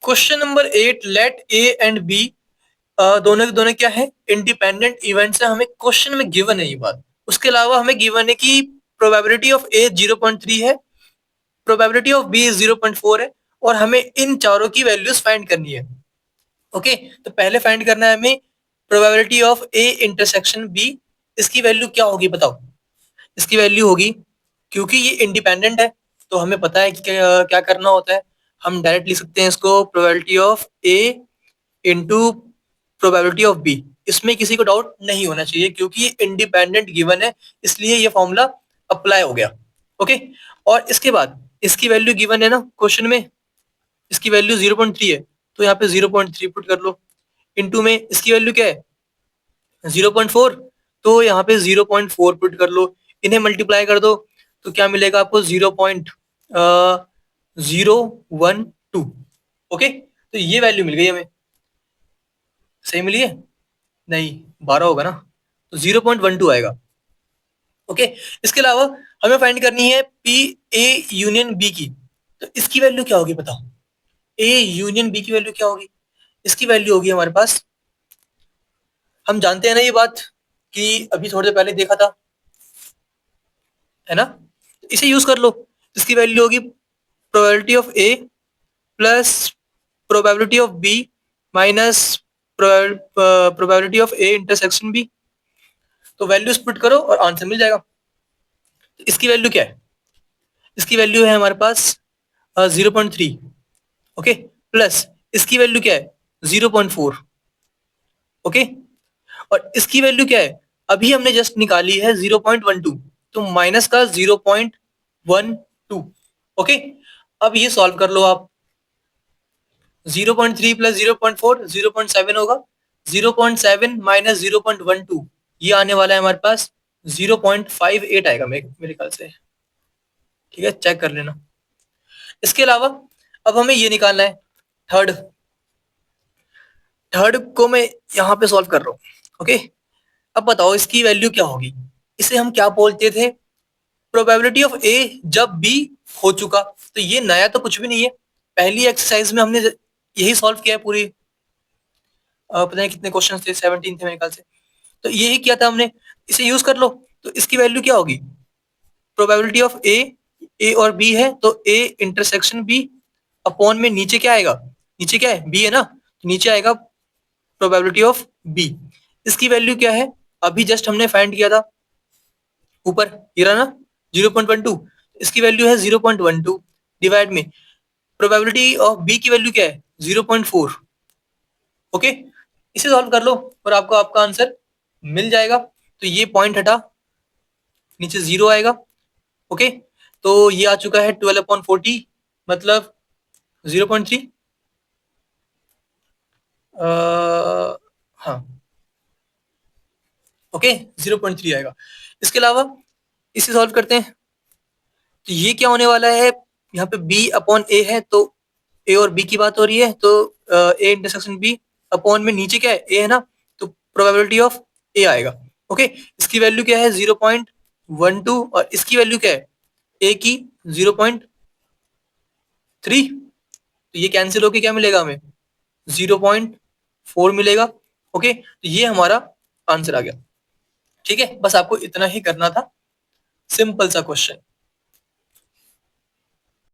Question number 8, let A and B दोनों के दोनों क्या है, इंडिपेंडेंट इवेंट्स है। हमें क्वेश्चन में गिवन है ये बात। उसके अलावा हमें गिवन है कि प्रोबेबिलिटी ऑफ ए 0.3 है, प्रोबेबिलिटी ऑफ बी 0.4 है, और हमें इन चारों की वैल्यूज फाइंड करनी है। ओके, तो पहले फाइंड करना है हमें probability of A intersection B. इसकी वैल्यू क्या होगी बताओ। इसकी वैल्यू होगी, क्योंकि ये इंडिपेंडेंट है तो हमें पता है कि क्या करना होता है। हम डायरेक्ट लिख सकते हैं इसको probability of A into probability of B. इसमें किसी को डाउट नहीं होना चाहिए क्योंकि ये इंडिपेंडेंट गिवन है, इसलिए ये फॉर्मूला अप्लाई हो गया। ओके, और इसके बाद इसकी वैल्यू गिवन है ना क्वेश्चन में, इसकी वैल्यू 0.3 है, तो यहाँ पे 0.3 पुट कर लो। इनटू में इसकी वैल्यू क्या है 0.4, तो यहाँ पे 0.4 पुट कर लो। इन्हें मल्टीप्लाई कर दो तो क्या मिलेगा आपको 0.012। ओके, तो ये वैल्यू मिल गई हमें। सही मिली है? नहीं, 12 होगा ना, तो 0.12 आएगा। ओके, इसके अलावा हमें फाइंड करनी है पी ए यूनियन बी की। तो इसकी वैल्यू क्या होगी बताओ। ए यूनियन बी की वैल्यू क्या होगी? इसकी वैल्यू होगी हमारे पास, हम जानते हैं ना ये बात कि अभी थोड़ी देर पहले देखा था, है ना। इसे यूज कर लो। इसकी वैल्यू होगी probability of A plus probability of B minus probability of A intersection B. तो वैल्यू स्प्लिट करो और आंसर मिल जाएगा। तो इसकी वैल्यू क्या है? इसकी वैल्यू है हमारे पास 0.3। ओके, प्लस इसकी वैल्यू क्या है 0.4। ओके, और इसकी वैल्यू क्या है अभी हमने जस्ट निकाली है 0.12, तो माइनस का 0.12। ओके, अब ये सॉल्व कर लो आप। 0.3 प्लस 0.4 0.7 होगा, 0.7 माइनस 0.12 ये आने वाला है हमारे पास 0.58 आएगा मेरे ख्याल से। ठीक है, चेक कर लेना। इसके अलावा अब हमें ये निकालना है थर्ड। थर्ड को मैं यहाँ पे सॉल्व कर रहा हूँ। ओके, अब बताओ इसकी वैल्यू क्या होगी। इसे हम क्या बोलते थे, प्रोबेबिलिटी ऑफ ए जब बी हो चुका। तो ये नया तो कुछ भी नहीं है, पहली एक्सरसाइज में हमने यही सॉल्व किया है पूरी। पता नहीं कितने क्वेश्चन थे, 17 थे मेरे ख्याल से, तो यही किया था हमने। इसे यूज कर लो। तो इसकी वैल्यू क्या होगी, प्रोबेबिलिटी ऑफ ए, ए और बी है तो ए इंटरसेक्शन बी अपॉन में नीचे क्या आएगा, नीचे क्या है बी है ना, तो नीचे आएगा प्रोबेबिलिटी ऑफ बी। इसकी वैल्यू क्या है अभी जस्ट हमने फाइंड किया था ऊपर, ये रहा ना 0.12। इसकी वैल्यू है 0.12 डिवाइड में प्रोबेबिलिटी ऑफ बी की वैल्यू क्या है 0.4। ओके, इसे सॉल्व कर लो और आपको आपका आंसर मिल जाएगा। तो ये पॉइंट हटा, नीचे 0 आएगा। ओके, तो ये आ चुका है 12/40 मतलब 0.3। हाँ, ओके, 0.3 आएगा। इसके अलावा इसे सॉल्व करते हैं। तो ये क्या होने वाला है, यहाँ पे b अपॉन ए है तो ए और बी की बात हो रही है, तो ए इंटरसेक्शन बी अपॉन में नीचे क्या है ए है ना, तो प्रोबेबिलिटी ऑफ ए आएगा। ओके, इसकी वैल्यू क्या है 0.12 और इसकी वैल्यू क्या है ए की 0.3। तो ये कैंसिल होके क्या मिलेगा हमें 0.4 मिलेगा। ओके, तो ये हमारा आंसर आ गया। ठीक है, बस आपको इतना ही करना था, सिंपल सा क्वेश्चन।